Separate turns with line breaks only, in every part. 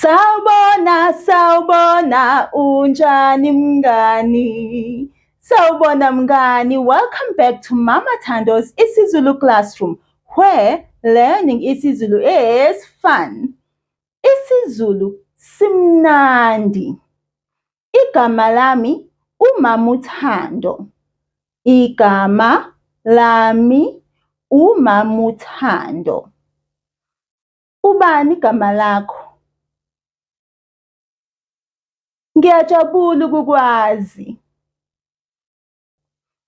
Sawubona, sawubona, unjani mngani? Sawubona mngani, welcome back to Mama Thando's isiZulu classroom, where learning isiZulu is fun. isiZulu simnandi. Igama lami uMama Thando. Igama lami uMama Thando. Ubani igama lakho? Ngiyajabula ukukwazi.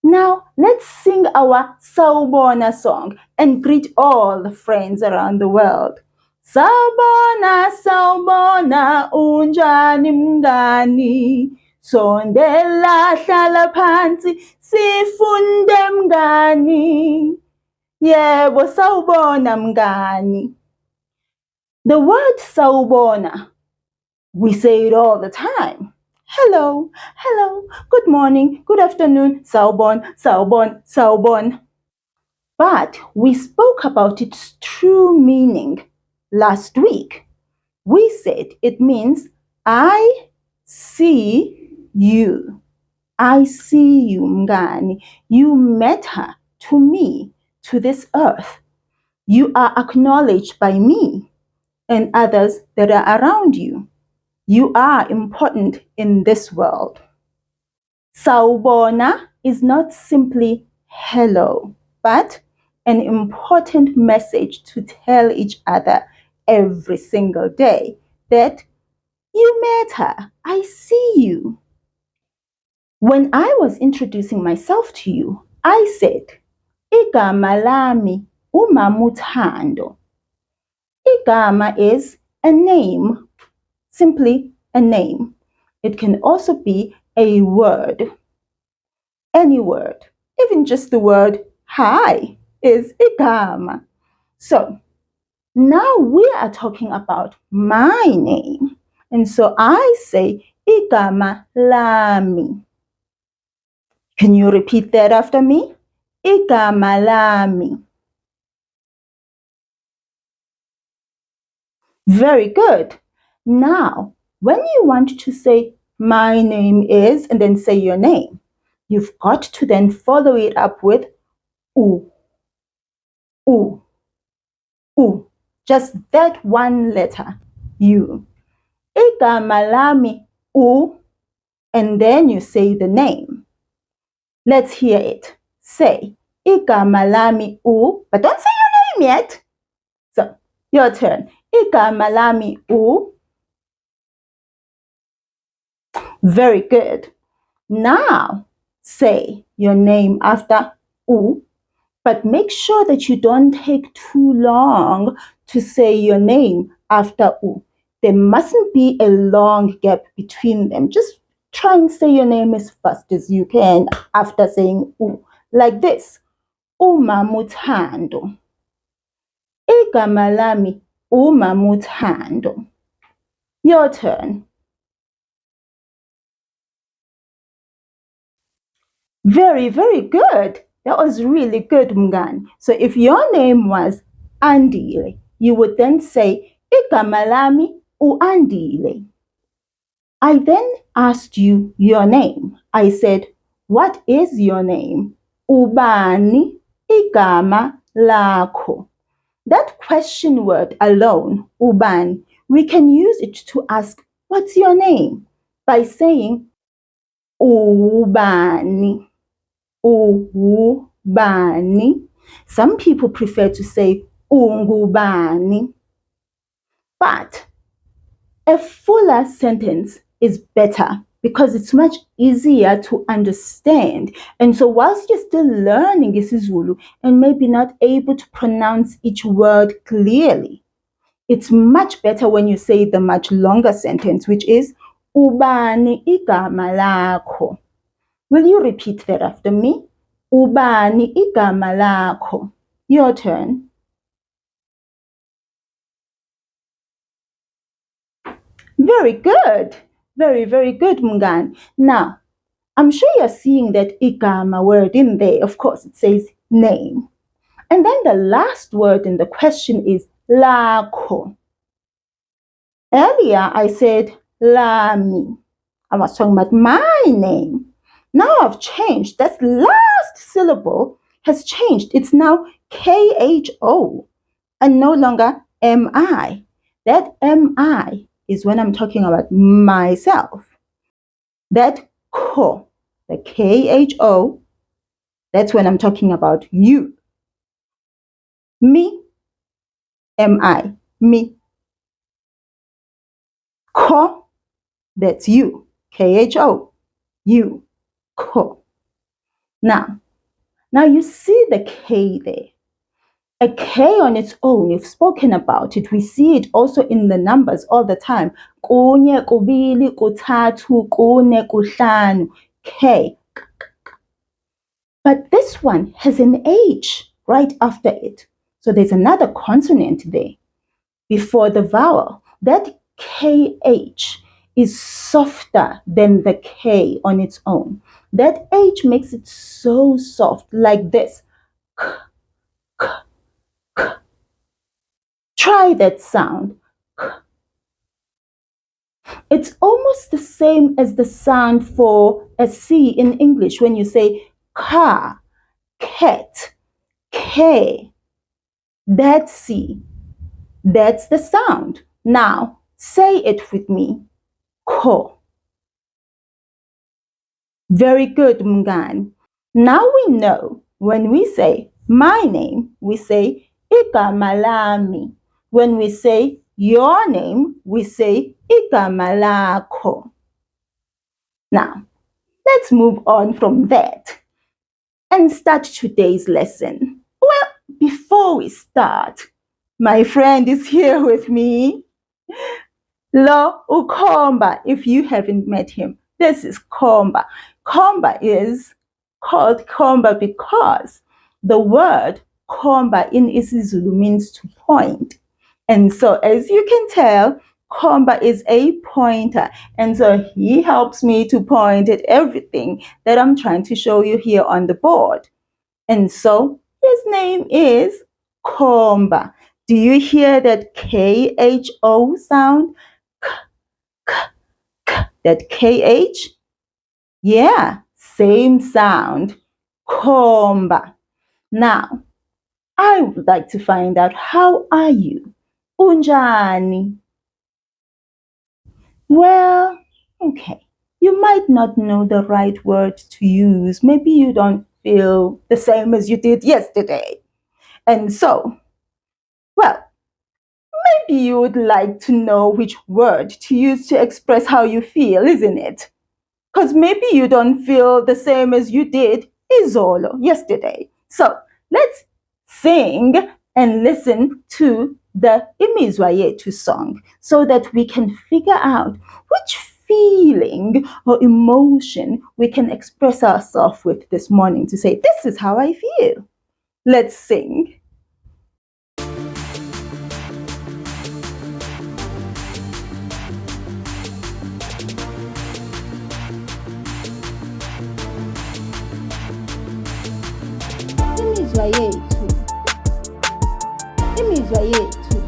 Now, let's sing our Sawubona song and greet all the friends around the world. Sawubona, sawubona, unjani mngani? Sondela hlala phansi, sifunde mngani. Yebo, sawubona mngani. The word sawubona, we say it all the time. Hello, hello, good morning, good afternoon, sawubon, sawubon, sawubon. But we spoke about its true meaning last week. We said it means I see you. I see you, mngani. You matter to me, to this earth. You are acknowledged by me and others that are around you. You are important in this world. Sawubona is not simply hello, but an important message to tell each other every single day that you matter, I see you. When I was introducing myself to you, I said, Igama lami uMama Thando. Igama is a name. Simply a name. It can also be a word. Any word, even just the word hi is igama. So now we are talking about my name. And so I say igama lami. Can you repeat that after me? Igama lami. Very good. Now, when you want to say my name is and then say your name, you've got to then follow it up with u. U. U. Just that one letter, U. Igama lami u, and then you say the name. Let's hear it. Say igama lami u, but don't say your name yet. So, your turn. Igama lami u. Very good. Now, say your name after u, but make sure that you don't take too long to say your name after u. There mustn't be a long gap between them. Just try and say your name as fast as you can after saying u. Like this. uMama Thando. Igama lami uMama Thando. Your turn. Very, very good. That was really good, mngani. So if your name was Andile, you would then say, Igama lami uAndile. I then asked you your name. I said, what is your name? Ubani igama lakho. That question word alone, ubani, we can use it to ask, what's your name? By saying, ubani. Ubani. Some people prefer to say ungubani. But a fuller sentence is better because it's much easier to understand. And so whilst you're still learning isiZulu and maybe not able to pronounce each word clearly, it's much better when you say the much longer sentence, which is ubani igama lakho. Will you repeat that after me? Ubani igama lakho. Your turn. Very good. Very, very good, mngani. Now, I'm sure you're seeing that igama word in there. Of course, it says name. And then the last word in the question is lakho. Earlier, I said Lami. I was talking about my name. Now I've changed. That last syllable has changed. It's now KHO and no longer MI. That MI is when I'm talking about myself. That ko, the KHO, that's when I'm talking about you. Me, MI, me. Ko, that's you, KHO, you, ko. Now you see the K there. A K on its own, we've spoken about it. We see it also in the numbers all the time. Kunye, kubili, kuthathu, kune, kuhlanu. K. But this one has an H right after it. So there's another consonant there before the vowel. That KH is softer than the K on its own. That H makes it so soft, like this. K, k, k. Try that sound. K. It's almost the same as the sound for a C in English when you say car, cat, K. That C. That's the sound. Now, say it with me. Ko. Very good, Mngani. Now we know when we say my name, we say igama lami. When we say your name, we say igama lakho. Now, let's move on from that and start today's lesson. Well, before we start, my friend is here with me. Lo uKomba, if you haven't met him, this is Comba. Comba is called Comba because the word Comba in isiZulu means to point. And so as you can tell, Comba is a pointer. And so he helps me to point at everything that I'm trying to show you here on the board. And so his name is Comba. Do you hear that KHO sound? That KH? Yeah, same sound. Comba. Now, I would like to find out, how are you? Unjani? Well, okay. You might not know the right word to use. Maybe you don't feel the same as you did yesterday. And so, well, maybe you would like to know which word to use to express how you feel, isn't it? Because maybe you don't feel the same as you did izolo, yesterday. So let's sing and listen to the Imizwa Yethu song so that we can figure out which feeling or emotion we can express ourselves with this morning to say, this is how I feel. Let's sing. Imizwa yethu, imizwa yethu.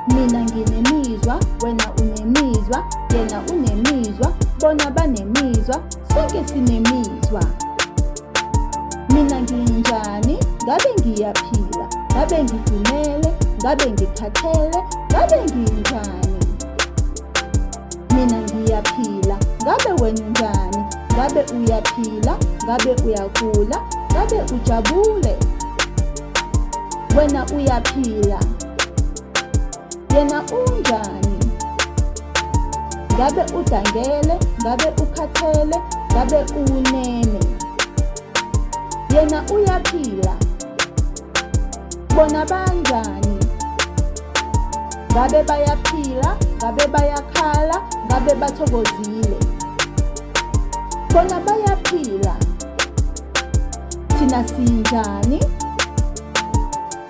Mina nginemizwa, wena unemizwa, yena unemizwa, bona banemizwa, sonke sinemizwa. Mina nginjani, ngabe ngiyaphila, ngabe ngidumele, ngabe ngikhathele, ngabe nginjani. Mina ngiyaphila, ngabe wena unjani, ngabe uyaphila, ngabe uyagula, ngabe ujabule. Wena uyaphila, yena unjani. Ngabe udangele, ngabe ukhathele, ngabe uneme. Yena uyaphila, bona banjani. Ngabe bayaphila, ngabe bayakhala, ngabe bathokozile. Bona bayaphila, thina sinjani.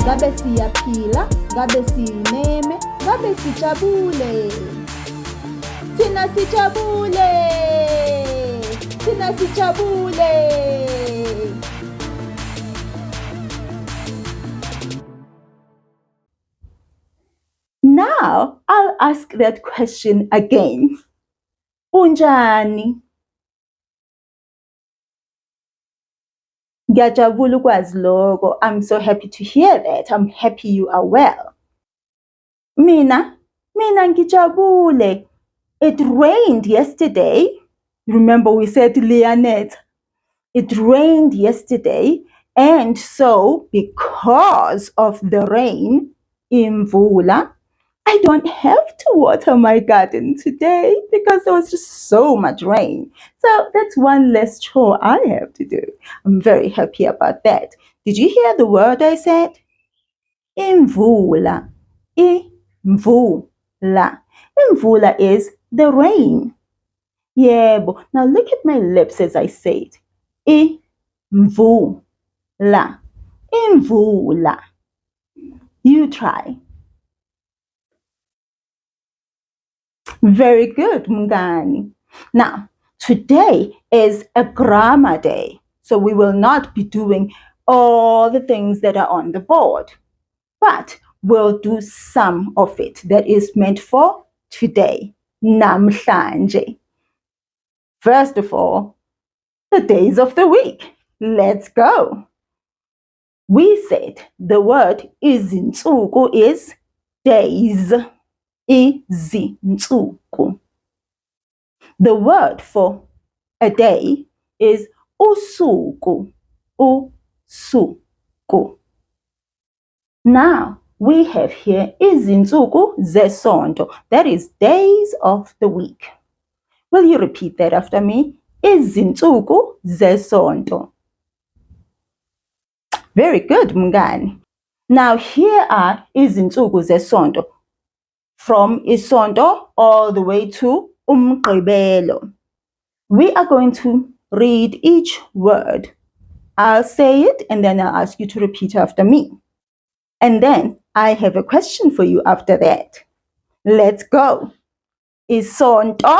Ngabe siyaphila, ngabe sineme, ngabe sijabule. Thina sijabule, thina sijabule. Now, I'll ask that question again. Unjani? Ngiyajabula ukwazi lokho. I'm so happy to hear that. I'm happy you are well. Mina ngijabule. It rained yesterday. Remember we said Leonette. It rained yesterday, and so because of the rain, imvula, I don't have to water my garden today because there was just so much rain. So that's one less chore I have to do. I'm very happy about that. Did you hear the word I said? Imvula. Imvula. Imvula is the rain. Yebo. Now look at my lips as I say it. Imvula. Imvula. You try. Very good, Mngani. Now, today is a grammar day, so we will not be doing all the things that are on the board, but we'll do some of it that is meant for today, namhlanje. First of all, the days of the week. Let's go. We said the word izinsuku is days. Izinsuku. The word for a day is usuku. Usuku. Now we have here izinsuku zesonto. That is days of the week. Will you repeat that after me? Izinsuku zesonto. Very good, Mngani. Now here are izinsuku zesonto. From isonto all the way to umgqibelo. We are going to read each word. I'll say it and then I'll ask you to repeat after me. And then I have a question for you after that. Let's go. Isonto,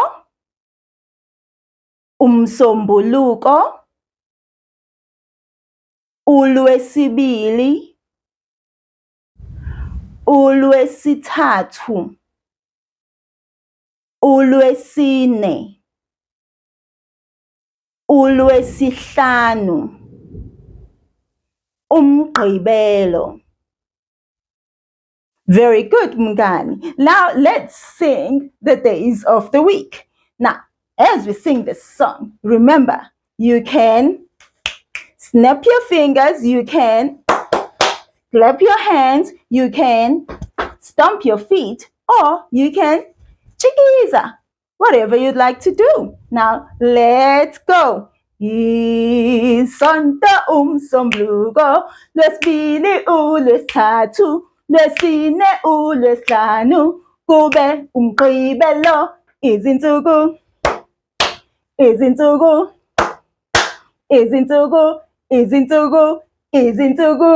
umsombuluko, uLwesibili, uLwesithathu, uLwesine, uLwesihlanu, umgqibelo. Very good, Mngani. Now let's sing the days of the week. Now, as we sing this song, remember, you can snap your fingers, you can clap your hands, you can stomp your feet, or you can chikiza, whatever you'd like to do. Now, let's go. Isonto umsombuluko, lwesibili uLwesithathu, lwesine uLwesihlanu, kube umgqibelo, izinsuku, izinsuku, izinsuku, izinsuku, izinsuku.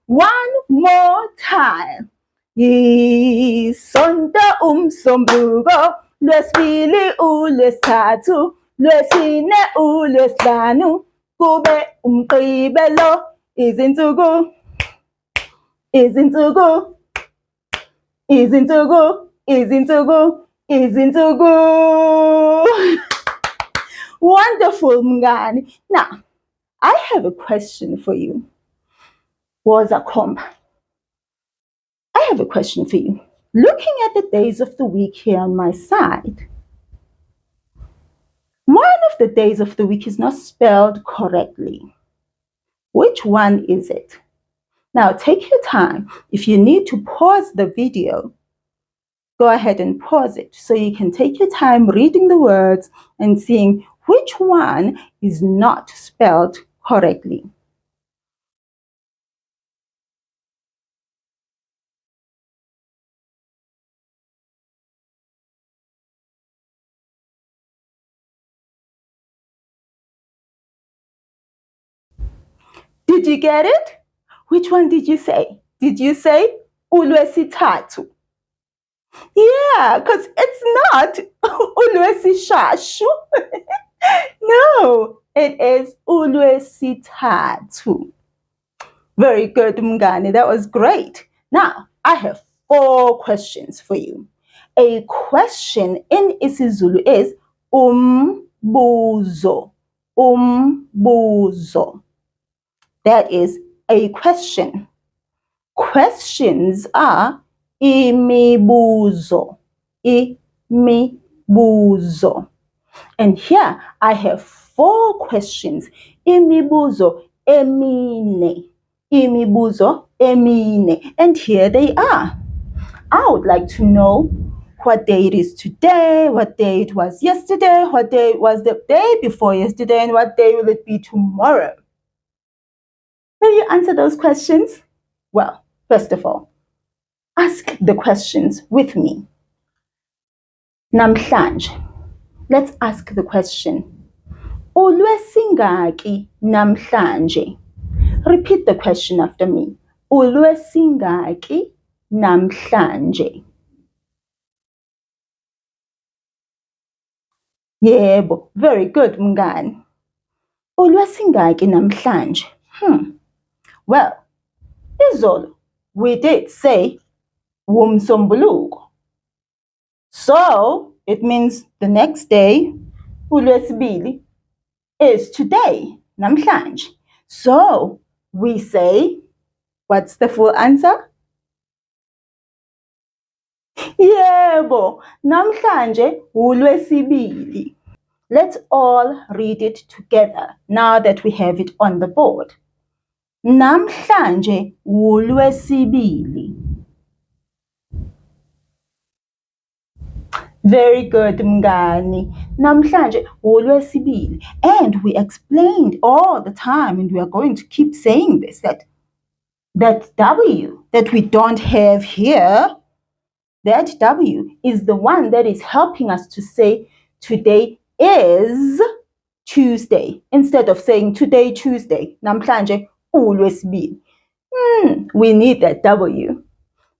One more time. Isonto umsombuluko, lwesibili uLwesithathu, lwesine uLwesihlanu, kube umgqibelo, izinsuku, izinsuku, izinsuku, izinsuku, izinsuku. Wonderful, Mngani. Now, I have a question for you. Woza Comba. I have a question for you. Looking at the days of the week here on my side, one of the days of the week is not spelled correctly. Which one is it? Now take your time. If you need to pause the video, go ahead and pause it so you can take your time reading the words and seeing which one is not spelled correctly. Did you get it? Which one did you say? Did you say uLwesithathu? Yeah, because it's not uLwesishashu. No, it is uLwesithathu. Very good, Mngani. That was great. Now, I have 4 questions for you. A question in isiZulu is umbuzo. Umbuzo. That is a question. Questions are imibuzo. Imibuzo. And here I have 4 questions. Imibuzo emine. Imibuzo emine. And here they are. I would like to know what day it is today, what day it was yesterday, what day it was the day before yesterday, and what day will it be tomorrow. Will you answer those questions? Well, first of all, ask the questions with me. Namhlanje. Let's ask the question. uLwesingaki namhlanje? Repeat the question after me. uLwesingaki namhlanje? Yebo, very good mngani. uLwesingaki namhlanje? Well, izolo we did say uMsombuluko. So, it means the next day, uLwesibili, is today, namhlanje. So, we say, what's the full answer? Yebo, namhlanje uLwesibili. Let's all read it together now that we have it on the board. Namhlanje uLwesibili. Very good, mngani. Namhlanje uLwesibili. And we explained all the time, and we are going to keep saying this, that W that we don't have here, that W is the one that is helping us to say today is Tuesday. Instead of saying today Tuesday, namhlanje uLwesibili. We need that W.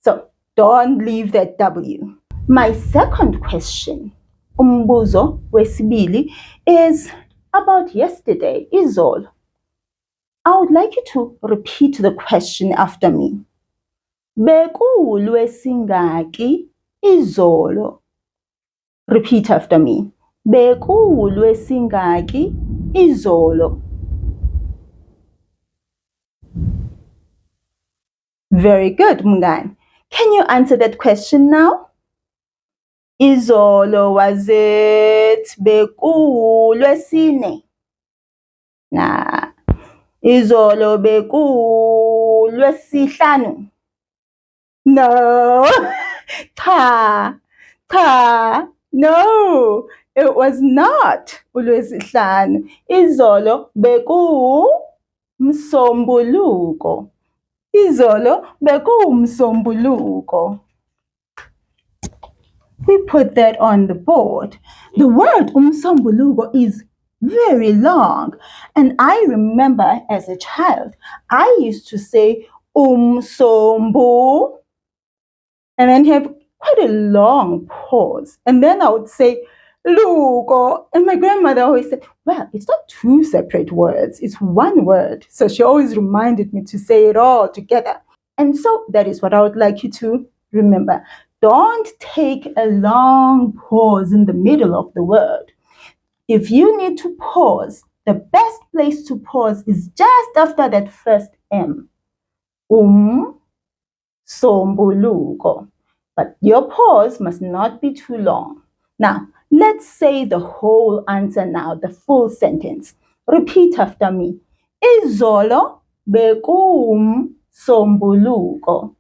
So don't leave that W. My second question, umbuzo wesibili, is about yesterday, izolo. I would like you to repeat the question after me. Bekuwulwesingaki izolo? Repeat after me. Bekuwulwesingaki izolo? Very good, mngani. Can you answer that question now? Izolo was it bekuwulwesine? Nah. Izolo bekuwulwesihlanu? No. Cha. No. It was not uLwesihlanu. Izolo bekuwumsombuluko. Izolo bekuwumsombuluko. We put that on the board. The word umsombuluko is very long. And I remember as a child, I used to say umsombu and then have quite a long pause. And then I would say luko. And my grandmother always said, well, it's not 2 separate words. It's 1 word. So she always reminded me to say it all together. And so that is what I would like you to remember. Don't take a long pause in the middle of the word. If you need to pause, the best place to pause is just after that first M. Sombuluko. But your pause must not be too long. Now, let's say the whole answer now, the full sentence. Repeat after me. Izolo bekuwumsombuluko.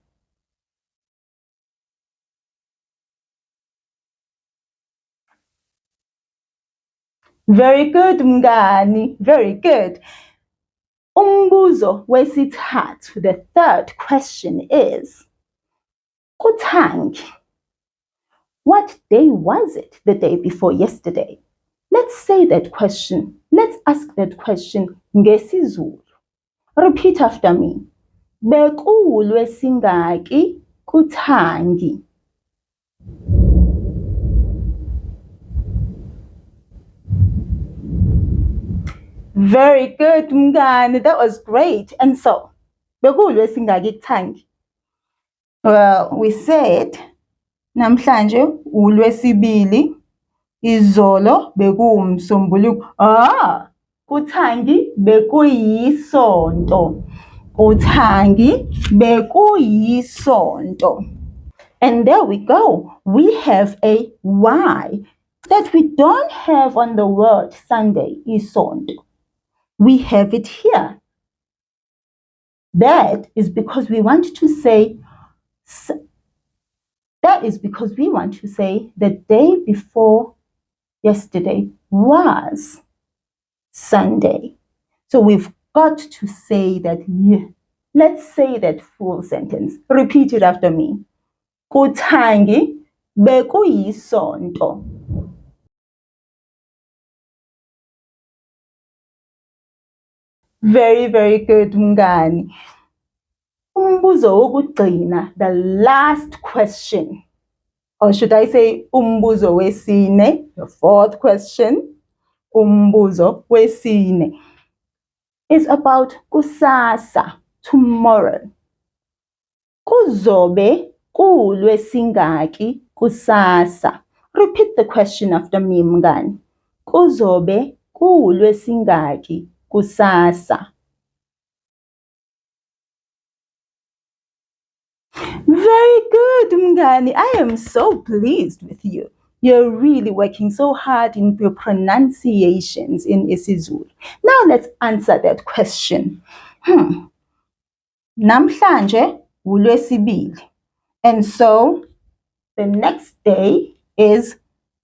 Very good, mngani. Very good. Umbuzo wesithathu, the third question is, Kuthangi. What day was it the day before yesterday? Let's say that question. Let's ask that question ngesiZulu. Repeat after me. Bekuwulwesingaki Kuthangi? Very good, mngani. That was great. And so, bekuwulwesingaki Kuthangi? Well, we said namhlanje uLwesibili, izolo bekuwumsombuluko. Kuthangi bekuyisonto. Kuthangi bekuyisonto. And there we go. We have a Y that we don't have on the word Sunday, isonto. We have it here. That is because we want to say the day before yesterday was Sunday. So we've got to say that. Let's say that full sentence. Repeat it after me. Kuthangi bekuyisonto. Very, very good, Mngani. Umbuzo wokugcina, the last question. Or should I say umbuzo wesine, the fourth question. Umbuzo wesine is about kusasa, tomorrow. Kuzobe kuLwesingaki kusasa. Repeat the question after me, Mngani. Kuzobe kuLwesingaki kusasa. Very good, Mngani. I am so pleased with you. You're really working so hard in your pronunciations in isiZulu. Now let's answer that question. Namhlanje uLwesibili. And so the next day is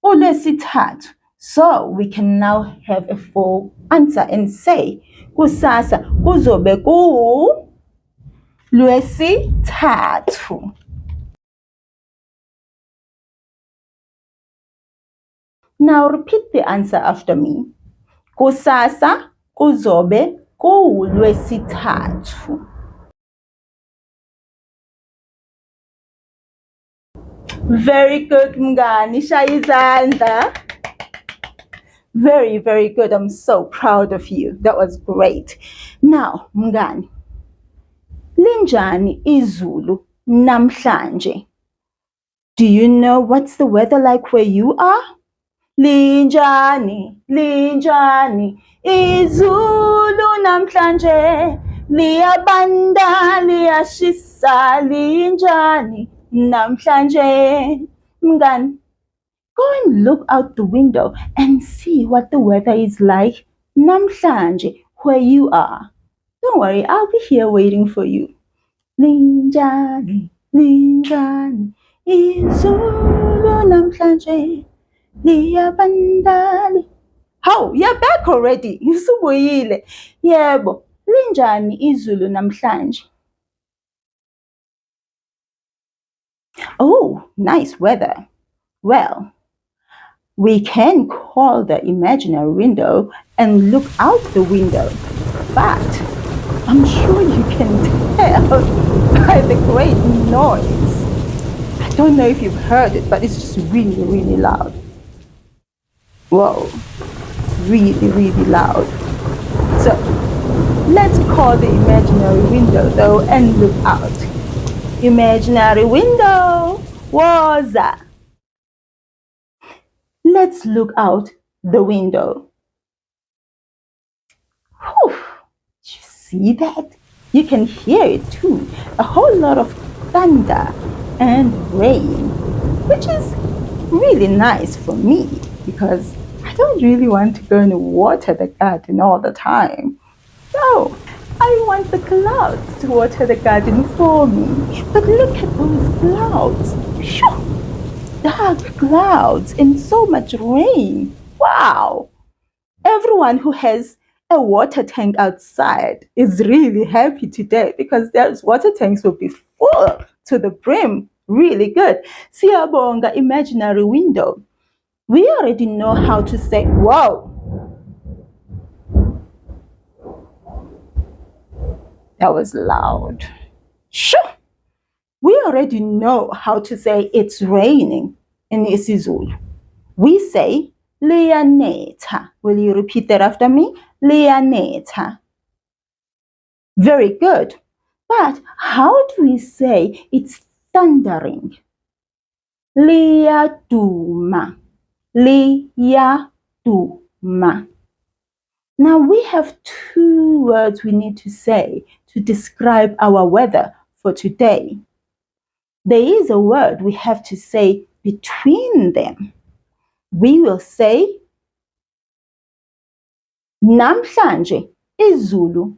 uLwesithathu. So we can now have a full answer and say kusasa kuzobe kuLwesithathu. Now repeat the answer after me. Kusasa kuzobe kuLwesithathu. Very good, Mngani. Shaya izandla. Very, very good. I'm so proud of you. That was great. Now, Mngani, linjani izulu namhlanje? Do you know what's the weather like where you are? Linjani, linjani, izulu namhlanje, liyabanda, liyashisa, linjani namhlanje. Mngani, go and look out the window and see what the weather is like namhlanje where you are. Don't worry, I'll be here waiting for you. Linjani, linjani, izulu namhlanje. Oh, you're back already. Usubuyile. Yebo, linjani izulu namhlanje? Oh, nice weather. Well, we can call the imaginary window and look out the window. But I'm sure you can tell by the great noise. I don't know if you've heard it, but it's just really, really loud. Whoa, really, really loud. So let's call the imaginary window though and look out. Imaginary window, woza. Let's look out the window. Whew, did you see that? You can hear it too. A whole lot of thunder and rain, which is really nice for me because I don't really want to go and water the garden all the time. No, I want the clouds to water the garden for me. But look at those clouds. Phew, dark clouds and so much rain. Wow. Everyone who has a water tank outside is really happy today because those water tanks will be full to the brim. Really good. Siyabonga, imaginary window. We already know how to say, whoa. That was loud. Sure. We already know how to say it's raining in isiZulu. We say, liyanetha. Will you repeat that after me? Liyanetha. Very good. But how do we say it's thundering. Liyaduma. Liyaduma. Now we have 2 words we need to say to describe our weather for today. There is a word we have to say between them. We will say, namhlanje izulu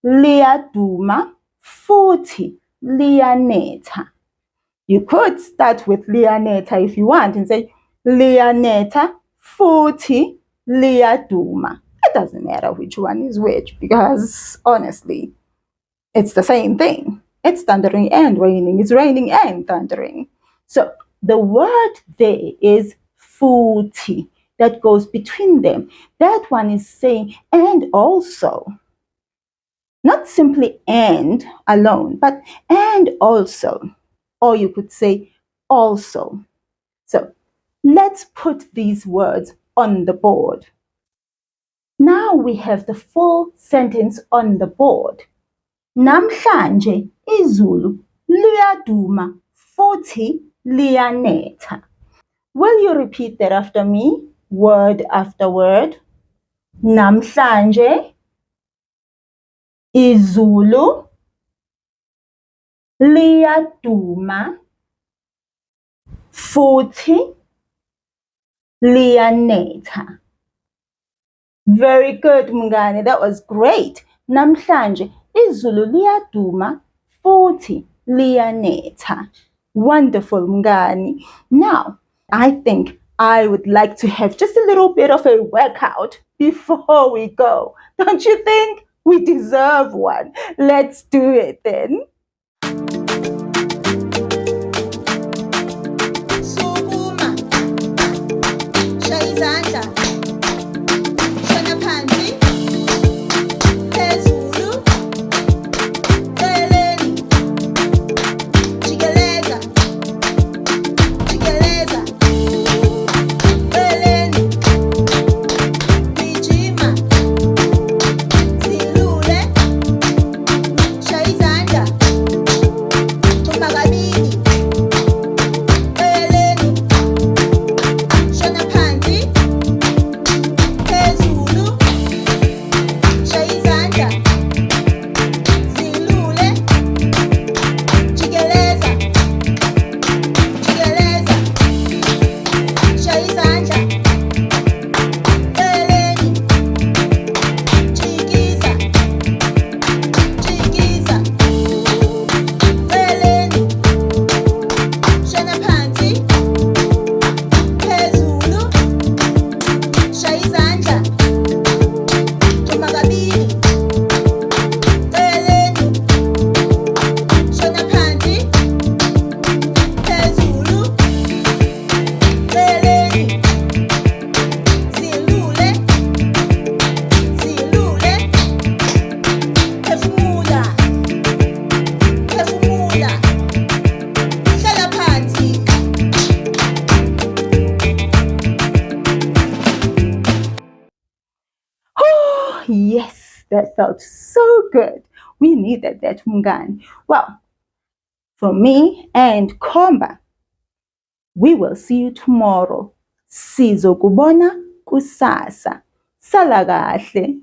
liyaduma futhi liyanetha. You could start with liyanetha if you want and say liyanetha futhi liyaduma. It doesn't matter which one is which because honestly, it's the same thing. It's thundering and raining. It's raining and thundering. So the word there is futhi that goes between them. That one is saying and also. Not simply and alone, but and also. Or you could say also. So let's put these words on the board. Now we have the full sentence on the board. Namhlanje izulu liyaduma futhi liyanetha. Will you repeat that after me, word after word? Namhlanje izulu liyaduma futhi liyanetha. Very good, Mngani. That was great. Namhlanje izulu liyaduma futhi liyanetha. Wonderful, Mngani. Now, I think I would like to have just a little bit of a workout before we go. Don't you think? We deserve one. Let's do it then.
Sukuma, shaya izandla, shona phansi, phezulu, celeni, jikeleza, jikeleza, celeni, gijima, zilule, shaya izandla, thumba kabili, celeni, shona phansi, phezulu, shaya izandla, zilule, jikeleza, jikeleza, shaya izandla, celeni, jikiza, jikiza, celeni, shona phansi, phezulu, shaya izandla, thumba kabili, celeni, shona phansi, phezulu, celeni, zilule, zilule, phefumula, phefumula, hlala phansi.
Oh, yes, that felt so good. We needed that, Mngani. Well, for me and Comba, we will see you tomorrow. Sizokubona kusasa. Sala kahle.